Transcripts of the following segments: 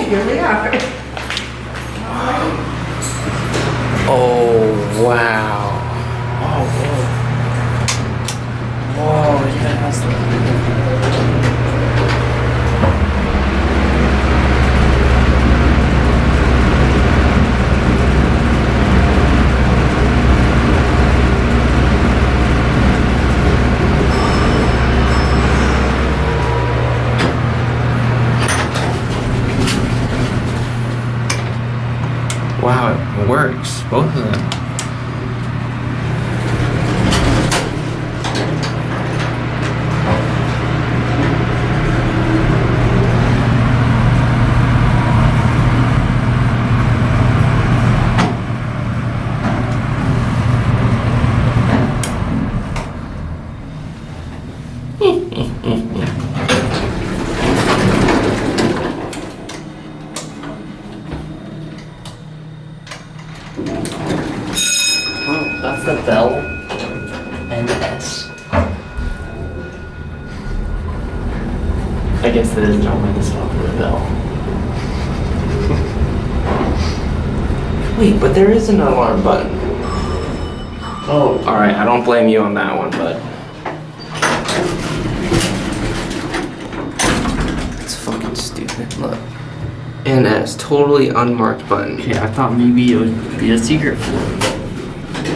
Here we are. Oh, wow. Oh, whoa. Whoa, yeah, that's the... Wow, it works. Both of them. Oh, that's the bell and S. I guess that is normally the stop for the bell. Wait, but there is an alarm button. Oh, Alright, I don't blame you on that one, bud. It's fucking stupid, look. NS, totally unmarked button. okay, I thought maybe it would be a secret floor.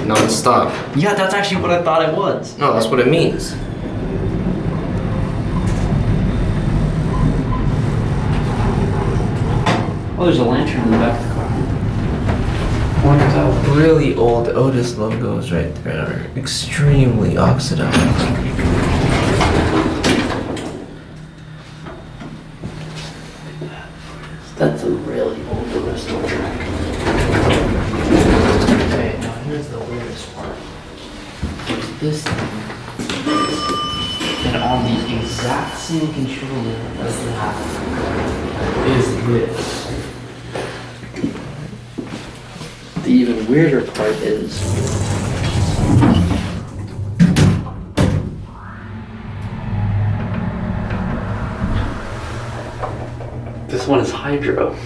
Non-stop. Yeah, that's actually what I thought it was. No, that's what it means. Oh, there's a lantern in the back of the car. I wonder if that was... Really old OTIS logos right there are extremely oxidized. That's a really old restore track. Okay, now here's the weirdest part. There's this thing. And on the exact same controller as that is this. The even weirder part is this one is hydro.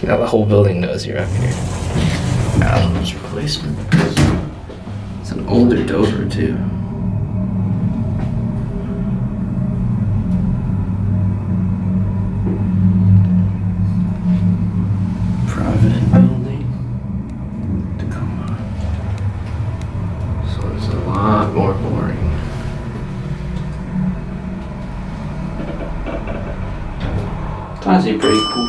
Now the whole building knows you're up here. Adam's replacement. It's an older Dover too. Provident building. Tacoma. So it's a lot more boring. It's honestly a pretty cool